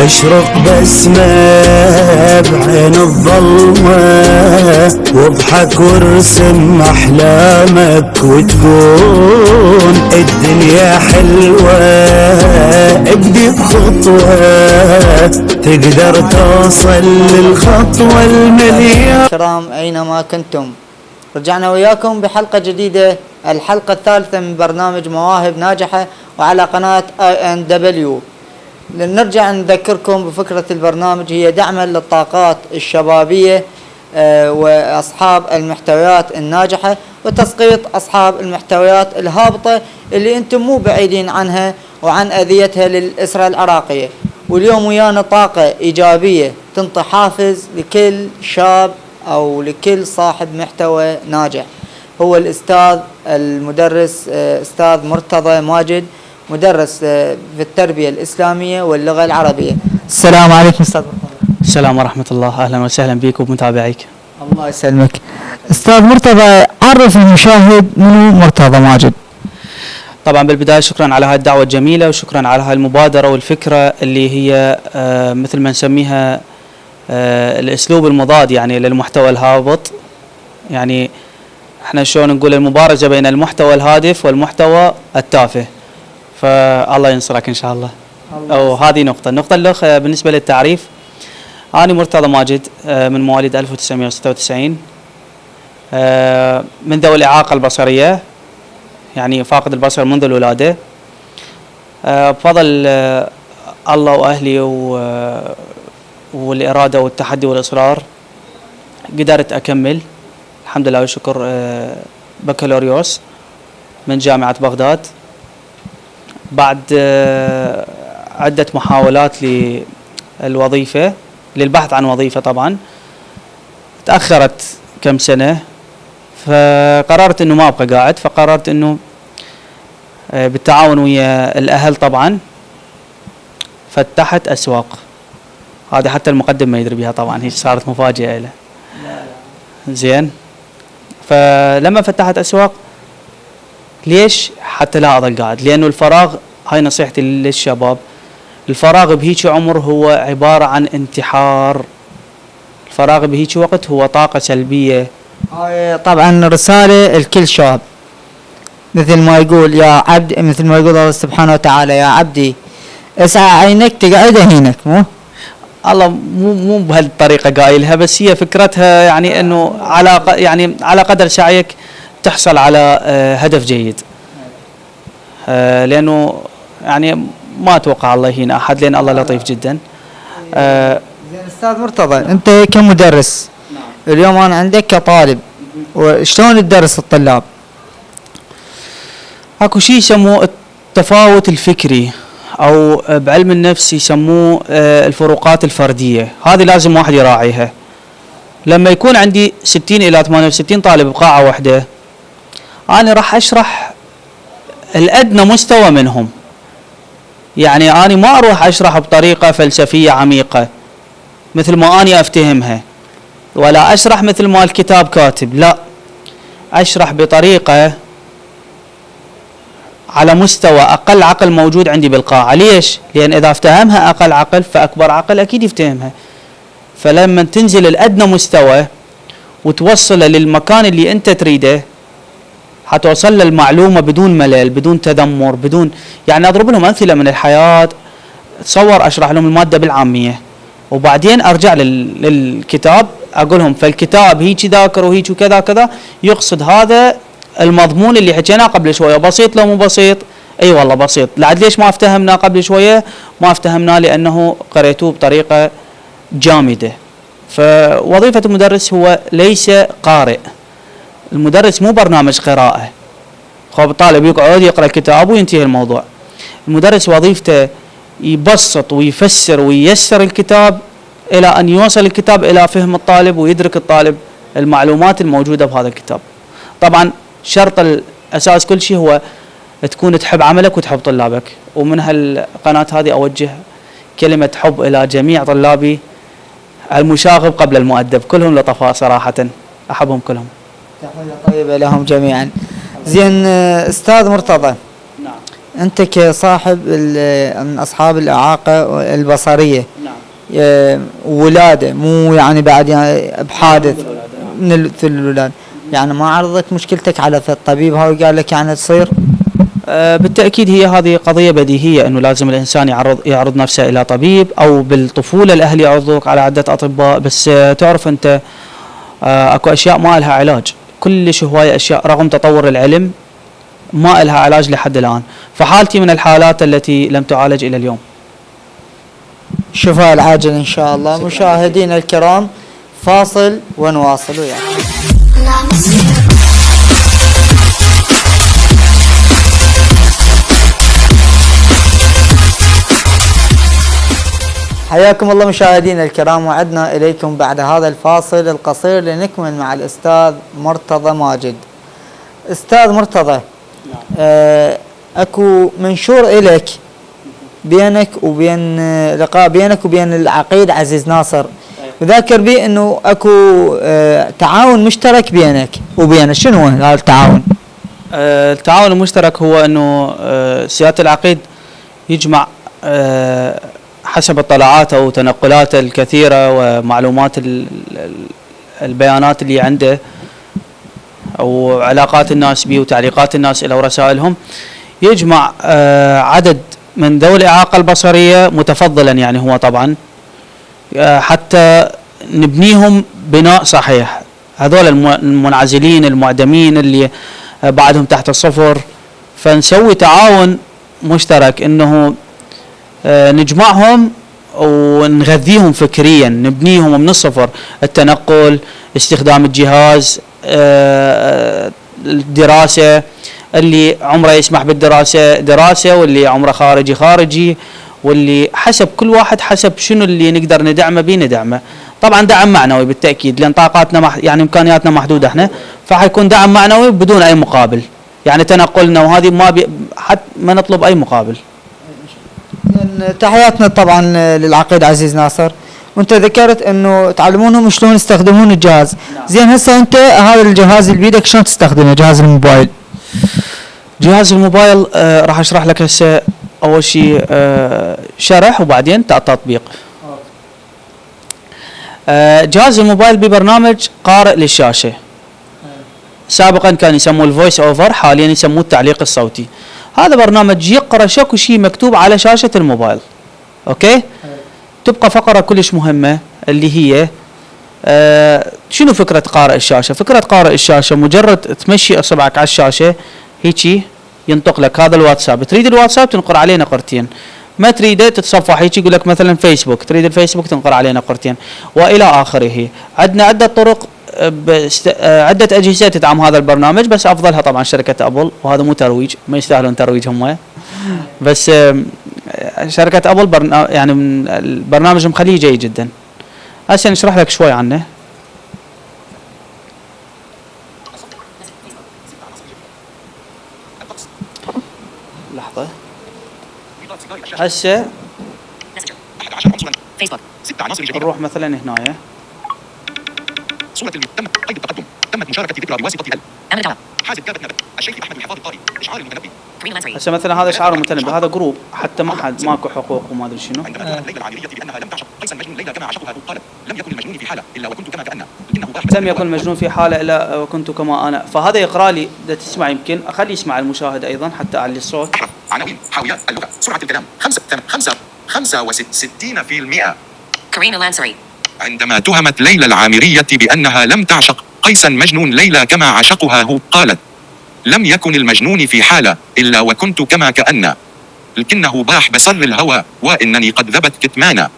اشرق بسمة بعين الظلمة واضحك وارسم احلامك وتكون الدنيا حلوة. ابدي بخطوة تقدر توصل للخطوة المليون. الكرام اينما كنتم، رجعنا وياكم بحلقة جديدة، الحلقة الثالثة من برنامج مواهب ناجحة وعلى قناة INW. لنرجع نذكركم بفكرة البرنامج، هي دعما للطاقات الشبابية وأصحاب المحتويات الناجحة وتسقيط أصحاب المحتويات الهابطة اللي أنتم مو بعيدين عنها وعن أذيتها للأسرة العراقية. واليوم ويانا طاقة إيجابية تنطي حافز لكل شاب أو لكل صاحب محتوى ناجح، هو الأستاذ المدرس أستاذ مرتضى ماجد، مدرس في التربية الإسلامية واللغة العربية. السلام عليكم أستاذ مرتضى. السلام ورحمة الله، أهلا وسهلا بك وبمتابعيك. الله يسلمك. أستاذ مرتضى، عرف المشاهد منو مرتضى ماجد. طبعا بالبداية شكرا على هذه الدعوة الجميلة وشكرا على هذه المبادرة والفكرة اللي هي مثل ما نسميها الأسلوب المضاد يعني للمحتوى الهابط. يعني احنا شلون نقول المبارزة بين المحتوى الهادف والمحتوى التافه، فالله ينصرك إن شاء الله. وهذه نقطة. النقطة الأخرى بالنسبة للتعريف، أنا مرتضى ماجد من مواليد 1966 من ذوي الإعاقة البصرية، يعني فاقد البصر منذ الولادة. بفضل الله وأهلي والإرادة والتحدي والإصرار قدرت أكمل الحمد لله والشكر بكالوريوس من جامعة بغداد. بعد عدة محاولات للوظيفة للبحث عن وظيفة، طبعا تأخرت كم سنة، فقررت انه ما ابقى قاعد، فقررت انه بالتعاون ويا الاهل طبعا فتحت اسواق. هذه حتى المقدم ما يدري بها، طبعا هي صارت مفاجأة له. زين، فلما فتحت اسواق ليش؟ حتى لا اضل قاعد، لانه الفراغ، هاي نصيحتي للشباب، الفراغ بهيك عمر هو عبارة عن انتحار. الفراغ بهيك وقت هو طاقة سلبية. هاي طبعا رسالة لكل شاب، مثل ما يقول يا عبد، مثل ما يقول الله سبحانه وتعالى يا عبدي اسعى عينك تقعد هينك. مو الله مو بهالطريقة قايلها، بس هي فكرتها يعني انه يعني على قدر سعيك تحصل على هدف جيد. لانه يعني ما اتوقع الله يهين احد، لان الله لطيف جدا. زين استاذ مرتضى، انت كمدرس اليوم انا عندك كطالب، وشلون تدرس الطلاب؟ اكو شيء يسموه التفاوت الفكري، او بعلم النفس يسموه الفروقات الفردية. هذه لازم واحد يراعيها. لما يكون عندي 60 الى 68 طالب بقاعة واحدة، انا راح اشرح الادنى مستوى منهم. يعني أنا ما أروح أشرح بطريقة فلسفية عميقة مثل ما أنا أفتهمها، ولا أشرح مثل ما الكتاب كاتب، لا، أشرح بطريقة على مستوى أقل عقل موجود عندي بالقاعة. ليش؟ لأن إذا افتهمها أقل عقل فأكبر عقل أكيد يفتهمها. فلما تنزل الأدنى مستوى وتوصله للمكان اللي أنت تريده، حتوصل للمعلومة بدون ملل، بدون تذمر، بدون يعني أضرب لهم أمثلة من الحياة. تصور أشرح لهم المادة بالعامية وبعدين أرجع للكتاب أقول لهم فالكتاب هيك ذاكر وهيك وكذا كذا، يقصد هذا المضمون اللي حكيناه قبل شوية. بسيط لو مو بسيط؟ أي والله بسيط. لعد ليش ما افتهمنا قبل شوية؟ ما افتهمناه لأنه قريتوه بطريقة جامدة. فوظيفة المدرس هو ليس قارئ. المدرس مو برنامج قراءة، خب الطالب يقعد يقرأ الكتاب وينتهي الموضوع. المدرس وظيفته يبسط ويفسر وييسر الكتاب إلى أن يوصل الكتاب إلى فهم الطالب ويدرك الطالب المعلومات الموجودة بهذا الكتاب. طبعا شرط الأساس كل شيء هو تكون تحب عملك وتحب طلابك. ومن هالقناة هذه أوجه كلمة حب إلى جميع طلابي، المشاغب قبل المؤدب، كلهم لطفاء صراحة، أحبهم كلهم. تحية طيبة لهم جميعا. زين استاذ مرتضى، نعم، انت كصاحب من اصحاب الاعاقه البصريه، نعم، ولاده مو يعني بعد يعني بحادث من الولاد، يعني ما عرضت مشكلتك على الطبيب هاي قال لك يعني تصير؟ بالتأكيد هي هذه قضية بديهية أنه لازم الإنسان يعرض نفسه إلى طبيب، أو بالطفولة الأهل يعرضوك على عدة أطباء. بس تعرف أنت أكو أشياء ما لها علاج، كلش هواية أشياء رغم تطور العلم ما لها علاج لحد الآن. فحالتي من الحالات التي لم تعالج إلى اليوم. الشفاء العاجل ان شاء الله. مشاهدينا الكرام فاصل ونواصل وياكم. حياكم الله مشاهدينا الكرام، وعدنا اليكم بعد هذا الفاصل القصير لنكمل مع الاستاذ مرتضى ماجد. استاذ مرتضى، اكو منشور الك بينك وبين لقاء بينك وبين العقيد عزيز ناصر، وذاكر بي انه اكو تعاون مشترك بينك وبينه، شنو هذا التعاون؟ التعاون المشترك هو انه سيادة العقيد يجمع حسب اطلاعاته وتنقلاته الكثيرة ومعلومات البيانات اللي عنده او علاقات الناس به وتعليقات الناس له ورسائلهم، يجمع عدد من ذوي الإعاقة البصرية متفضلا يعني هو طبعا، حتى نبنيهم بناء صحيح. هذول المنعزلين المعدمين اللي بعدهم تحت الصفر، فنسوي تعاون مشترك انه نجمعهم ونغذيهم فكريا، نبنيهم من الصفر، التنقل، استخدام الجهاز، الدراسة، اللي عمره يسمح بالدراسة دراسة، واللي عمره خارجي، واللي حسب كل واحد حسب شنو اللي نقدر ندعمه به ندعمه. طبعا دعم معنوي بالتأكيد، لأن طاقاتنا يعني إمكانياتنا محدودة احنا، فحيكون دعم معنوي بدون أي مقابل، يعني تنقلنا وهذه ما نطلب أي مقابل. تحياتنا طبعا للعقيد عزيز ناصر. وانت ذكرت انه تعلمونهم شلون يستخدمون الجهاز. نعم. زين هسه انت هذا الجهاز اللي بيدك شلون تستخدمه، جهاز الموبايل؟ جهاز الموبايل راح اشرح لك هسه. اول شيء شرح وبعدين تطبيق. جهاز الموبايل ببرنامج قارئ للشاشة. سابقا كان يسموه الفويس اوفر، حاليا يسموه التعليق الصوتي. هذا برنامج يقرأ شكو شيء مكتوب على شاشة الموبايل. اوكي؟ تبقى فقرة كلش مهمة اللي هي شنو فكرة قارئ الشاشة؟ فكرة قارئ الشاشة مجرد تمشي اصبعك على الشاشة هيجي ينطق لك هذا الواتساب، تريد الواتساب تنقر عليه نقرتين، ما تريده تتصفح هيك يقول لك مثلا فيسبوك، تريد الفيسبوك تنقر عليه نقرتين والى اخره. عندنا عدة طرق، عدة اجهزة تدعم هذا البرنامج، بس افضلها طبعا شركة ابل، وهذا مو ترويج، ما يستاهلون ترويج هم، بس شركة ابل يعني البرنامج مخليه جيد جدا. هسه نشرح لك شوي عنه. لحظة هسه نروح مثلا هنا صورة تم قيد التقدم، تمت مشاركة ذكرى بواسطة حازم كابت نبت الشيخ أحمد الحفاظ الطائي إشعار المتنبي. هسه مثلا هذا شعار المتنبي، هذا جروب حتى ما حد ماكو حقوق وما ادري شنو. عندما اتهمت ليلى العامرية بأنها لم تعشق قيس المجنون ليلى كما عشقها قالت لم يكن المجنون في حالة إلا وكنت كما كأن، لكنه باحث لم يكن المجنون في حالة إلا وكنت كما أنا. فهذا يقرأ لي، ده تسمع يمكن أخلي يسمع المشاهد أيضا حتى أعلي الصوت. عناوين، حاويات، اللغة، سرعة الكلام، 65%. كارينا لانسري. عندما تهمت ليلى العامرية بأنها لم تعشق قيسا مجنون ليلى كما عشقها هو قالت لم يكن المجنون في حالة إلا وكنت كما كأن، لكنه باح بسر الهوى وإنني قد ذبت كتمانا.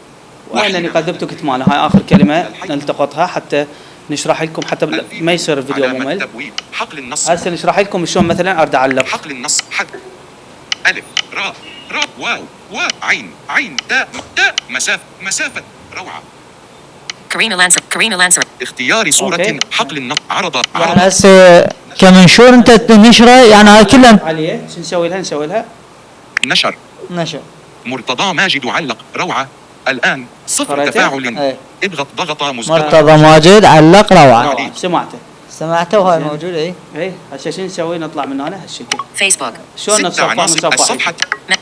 وإنني قد ذبت كتمانا، هاي آخر كلمة نلتقطها حتى نشرح لكم، حتى ما يصير الفيديو ممل. حقل النص. هسه نشرح لكم شلون مثلا أرد علق. حقل النص حق ألف راء واو عين تاء مسافة روعة. كارينا لانسري. اختيار صورة أوكي. حقل النص عرض يعني هسه كمنشور انت تنشره، يعني هاي كلها عليه شو نسوي لها؟ نشر مرتضى ماجد علق روعة الآن صفر قرأته؟ تفاعل ايه. اضغط ضغط مرتضى ماجد علق روعة. سمعته. سمعتوا هاي موجودة اي؟ اي هسه شو نسوي؟ نطلع من هنا هالشكل. Facebook. شلون 6 نتصفح عناصر مصفح؟ الصفحة.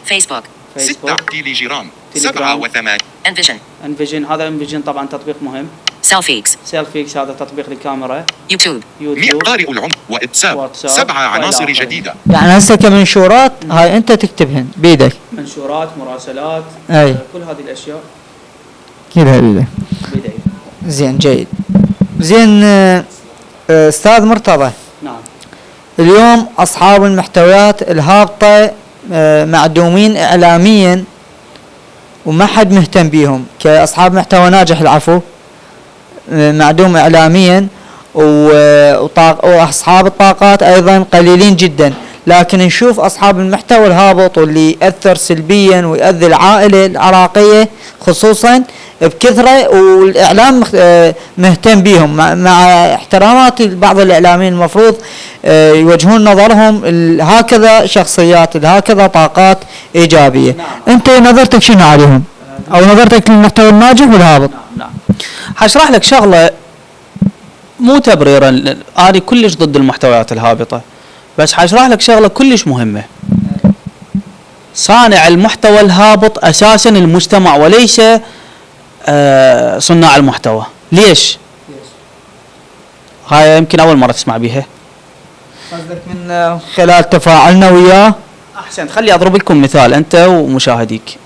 Facebook. 6 تيليجرام. تيليجرام. 7 و8. Envision. انفيجن، هذا انفيجن طبعا تطبيق مهم. Selfiex. سيلفيكس هذا تطبيق للكاميرا. YouTube. 100 يوتيوب. قارئ العمق واتساب. واتساب. 7 عناصر وإلى آخره. جديدة. يعني هسه كمنشورات هاي انت تكتبهن بيدك. منشورات، مراسلات، أي. كل هذه الاشياء كلها بيدك. بيدي. زين جيد. زين استاذ مرتضى، نعم. اليوم اصحاب المحتويات الهابطة معدومين اعلاميا وما حد مهتم بيهم كاصحاب محتوى ناجح، العفو، معدوم اعلاميا واصحاب الطاقات ايضا قليلين جدا، لكن نشوف اصحاب المحتوى الهابط واللي ياثر سلبيا ويؤذي العائله العراقيه خصوصا بكثره، والاعلام مهتم بيهم، مع احتراماتي لبعض الاعلاميين المفروض يوجهون نظرهم هكذا شخصيات، هكذا طاقات ايجابيه. انت نظرتك شنو عليهم او نظرتك للمحتوى الناجح والهابط؟ نعم. حشرح لك شغله مو تبريرا، انا كلش ضد المحتويات الهابطه، بس حشرح لك شغله كلش مهمه. صانع المحتوى الهابط اساسا المجتمع وليس صناع المحتوى. ليش؟ هاي يمكن اول مره تسمع بيها. قصدك من خلال تفاعلنا وياه؟ احسن، خلي اضرب لكم مثال انت ومشاهديك.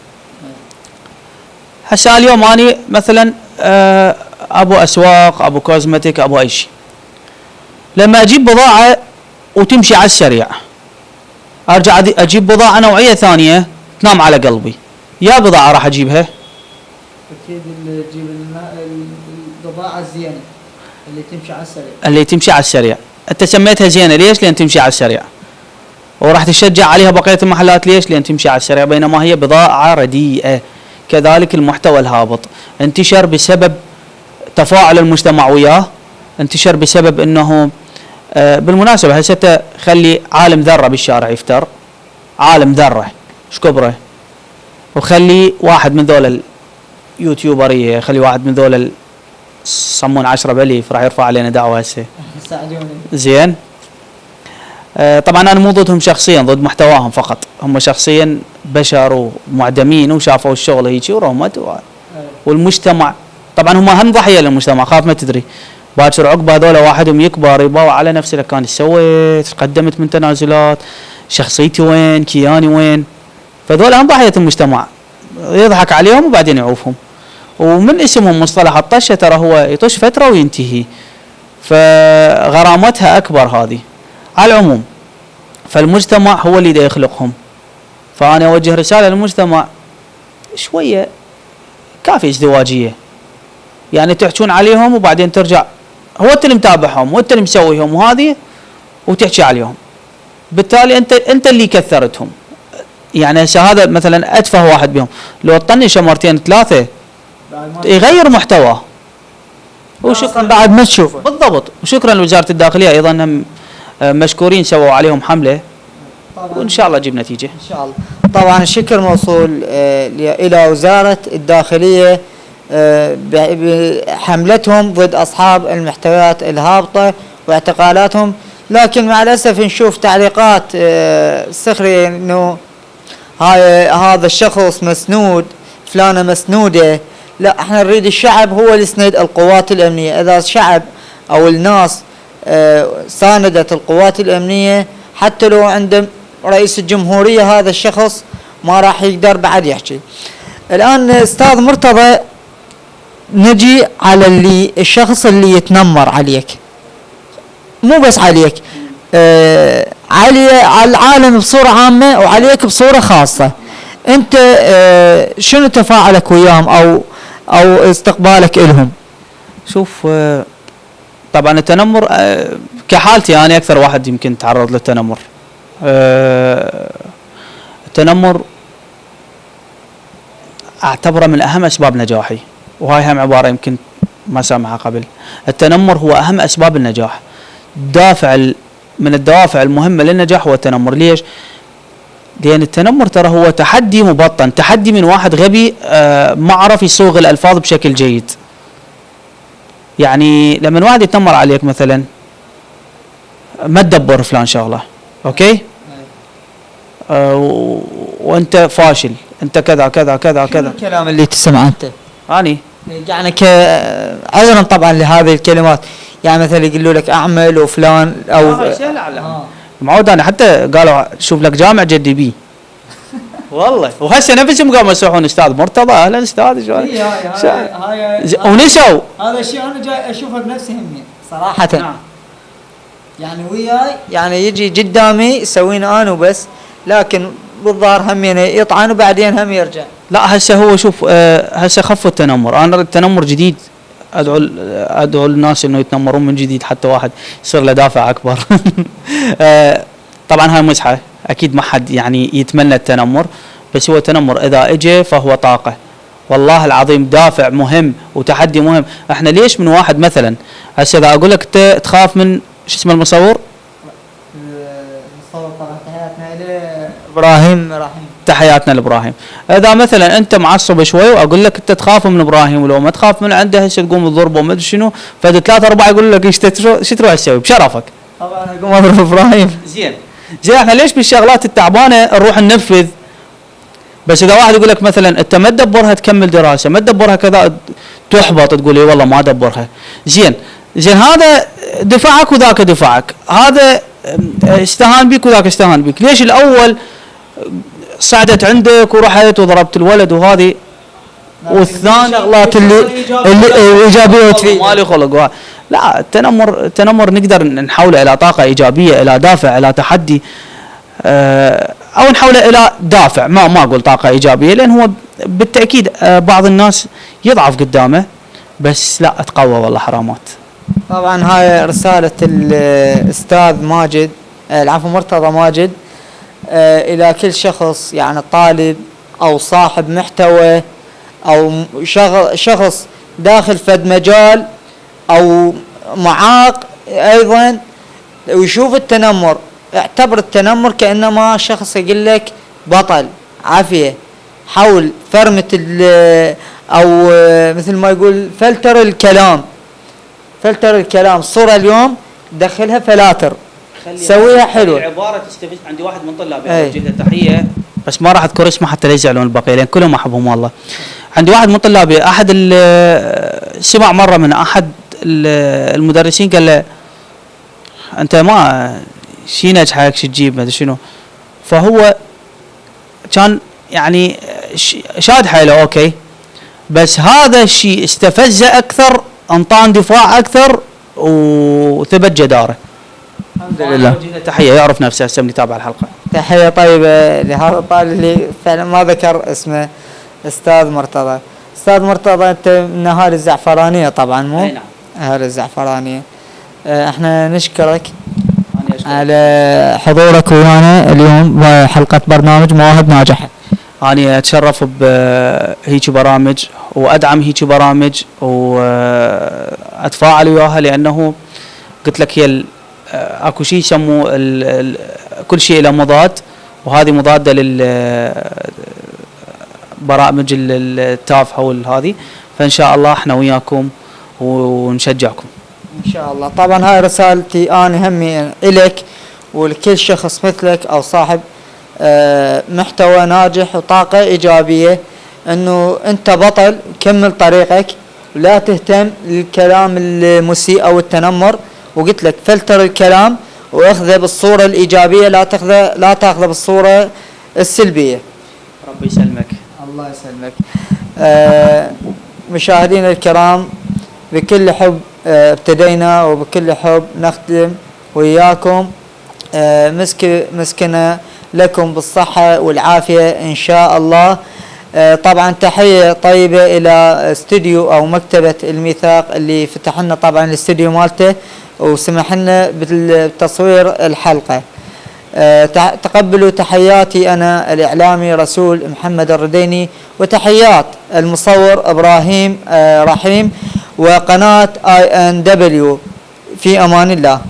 هسه اليوم اني مثلا ابو اسواق، ابو كوزمتيك، ابو اي شيء، لما اجيب بضاعه وتمشي على السريع، ارجع اجيب بضاعه نوعيه ثانيه تنام على قلبي، يا بضاعه راح اجيبها؟ اكيد اللي تجيب البضاعه الزينه اللي تمشي على السريع. اللي تمشي على السريع. انت سميتها زينه ليش؟ لان تمشي على السريع. وراح تشجع عليها بقيه المحلات ليش؟ لان تمشي على السريع، بينما هي بضاعه رديئه. كذلك المحتوى الهابط انتشر بسبب تفاعل المجتمع وياه، انتشر بسبب انه بالمناسبه هسه خلي عالم ذره بالشارع يفتر، عالم ذره ايش كبره، وخلي واحد من ذول اليوتيوبريه، خلي واحد من ذول صمون 10 بليف راح يرفع علينا دعوه هسه. ساعدوني. زين. طبعا انا مو ضدهم شخصيا، ضد محتواهم فقط، هم شخصيا بشر ومعدمين وشافوا الشغل هيك ورمت والمجتمع طبعا هم اهم ضحيه للمجتمع، خاف ما تدري باكر عقب هذول واحدهم يكبر يباوع على نفسه لك كان سويت، قدمت من تنازلات، شخصيتي وين، كياني وين، فذول اهم ضحيه المجتمع، يضحك عليهم وبعدين يعوفهم. ومن اسمهم مصطلح الطشه، ترى هو يطش فتره وينتهي، فغرامتها اكبر هذه. على العموم فالمجتمع هو اللي دا يخلقهم، فانا اوجه رساله للمجتمع شويه كافي ازدواجيه، يعني تحجون عليهم وبعدين ترجع هو انت اللي متابعهم وانت اللي مسويهم وهذه وتحكي عليهم، بالتالي انت اللي كثرتهم. يعني هسه هذا مثلا اتفه واحد بهم لو طنشه مرتين ثلاثه يغير محتواه. وشكرا بعد ما تشوفه. بالضبط. وشكرا لوزاره الداخليه ايضا هم مشكورين، سووا عليهم حمله وان شاء الله تجيب نتيجه ان شاء الله. طبعا الشكر موصول الى وزاره الداخليه بحملتهم ضد اصحاب المحتويات الهابطه واعتقالاتهم، لكن مع الاسف نشوف تعليقات سخريه انه هذا الشخص مسنود، فلانه مسنوده. لا، احنا نريد الشعب هو اللي يسند القوات الامنيه. اذا الشعب او الناس ساندت القوات الامنيه، حتى لو عند رئيس الجمهوريه هذا الشخص ما راح يقدر بعد يحكي. الان استاذ مرتضى، نجي على الشخص اللي يتنمر عليك، مو بس عليك، على العالم بصوره عامه وعليك بصوره خاصه. انت شنو تفاعلك وياهم او استقبالك لهم؟ شوف، طبعا التنمر كحالتي انا اكثر واحد يمكن تعرض للتنمر. التنمر اعتبره من اهم اسباب نجاحي، وهاي هم عباره يمكن ما سامعها قبل. التنمر هو اهم اسباب النجاح. من الدوافع المهمه للنجاح هو التنمر. ليش؟ لان التنمر ترى هو تحدي مبطن، تحدي من واحد غبي ما عرف يصوغ الالفاظ بشكل جيد. يعني لما واحد يتنمر عليك مثلا ما تدبر فلان شغله، اوكي؟ وانت فاشل، انت كذا كذا كذا كذا. الكلام اللي تسمعه انت اني يعني عذرا طبعا لهذه الكلمات، يعني مثلا يقولوا لك اعمل وفلان او معود انا حتى قالوا شوف لك جامع جدي بي والله. وهسه نفسهم قاموا يصيحون استاذ مرتضى اهلا استاذ شو ونسوا. هذا الشيء انا جاي اشوفه بنفسي همي صراحه. نعم. يعني وياي يعني يجي قدامي يسويني انا وبس، لكن بالظاهر هم يعني يطعن وبعدين هم يرجع. لا هسه هو شوف هسه خفوا التنمر، انا اريد تنمر جديد، ادعو الناس انه يتنمرون من جديد حتى واحد يصير له دافع اكبر. طبعا هاي مزحه، اكيد ما حد يعني يتمنى التنمر، بس هو التنمر اذا اجى فهو طاقه، والله العظيم دافع مهم وتحدي مهم. احنا ليش من واحد مثلا هسه اذا اقول لك انت تخاف من شو اسمه المصور؟ المصور طبعا تحياتنا له ابراهيم رحيم. تحياتنا لابراهيم. اذا مثلا انت معصب شوي واقول لك انت تخاف من ابراهيم ولو ما تخاف من عنده هسه تقوم تضربه وما ادري شنو، فد 3 4 يقول لك ايش شو تروح تسوي بشرفك؟ طبعا اقوم اضرب ابراهيم. زين احنا ليش بالشغلات التعبانه نروح ننفذ؟ بس اذا واحد يقول لك مثلا انت ما تدبرها تكمل دراسه، ما تدبرها كذا، تحبط تقول اي والله ما ادبرها. زين هذا دفعك وذاك دفعك، هذا استهان بك وذاك استهان بك، ليش الاول صعدت عندك ورحت وضربت الولد وهذه، والثاني الشغلات اللي ايجابيه تفيد مالي خلق. لا التنمر نقدر نحوله الى طاقه ايجابيه، الى دافع، الى تحدي، او نحوله الى دافع. ما اقول طاقه ايجابيه لان هو بالتاكيد بعض الناس يضعف قدامه، بس لا اتقوى والله حرامات. طبعا هاي رساله الاستاذ ماجد العفو مرتضى ماجد الى كل شخص يعني طالب او صاحب محتوى او شخص داخل فد مجال او معاق ايضا ويشوف التنمر، اعتبر التنمر كانما شخص يقول لك بطل عافيه، حاول فرمة او مثل ما يقول فلتر الكلام، الصورة اليوم دخلها فلاتر سويها حلو. عبارة تستفيد. عندي واحد من طلابي اوجه له تحية بس ما راح اذكر اسمه حتى لا يزعلون البقية لان كلهم احبهم والله. عندي واحد من طلابي احد سمع مرة من احد المدرسين قال له انت ما شي نجحك شي تجيب ما ادري شنو، فهو كان يعني شاد حيله اوكي، بس هذا الشيء استفزه اكثر، انطان دفاع اكثر وثبت جداره. الحمد لله. تحيه يعرف نفسه هسه يتابع الحلقه. تحيه طيبه لهذا الطالب اللي فعلا ما ذكر اسمه استاذ مرتضى. استاذ مرتضى انت من اهالي الزعفرانيه طبعا مو؟ اي نعم. اهالي الزعفرانيه. احنا نشكرك على حضورك ويانا اليوم بحلقه برنامج مواهب ناجحه. أنا أتشرف بهيك برامج وأدعم هيك برامج وأتفاعل وياها لأنه قلت لك هي أكو شيء يسموه كل شيء له مضاد، وهذه مضادة للبرامج التافهة والهذه، فإن شاء الله احنا وياكم ونشجعكم إن شاء الله. طبعا هاي رسالتي أنا همي إلك ولكل شخص مثلك أو صاحب محتوى ناجح وطاقة إيجابية، أنه أنت بطل، كمل طريقك ولا تهتم للكلام المسيء أو التنمر، وقلت لك فلتر الكلام واخذه بالصورة الإيجابية، لا تاخذه بالصورة السلبية. ربي يسلمك. الله يسلمك. مشاهدينا الكرام بكل حب ابتدينا وبكل حب نخدم وياكم، مسكنا لكم بالصحة والعافية إن شاء الله. طبعا تحية طيبة إلى استوديو أو مكتبة الميثاق اللي فتح لنا طبعا الاستوديو مالته وسمح لنا بتصوير الحلقة. تقبلوا تحياتي أنا الإعلامي رسول محمد الرديني، وتحيات المصور إبراهيم رحيم وقناة INW. في أمان الله.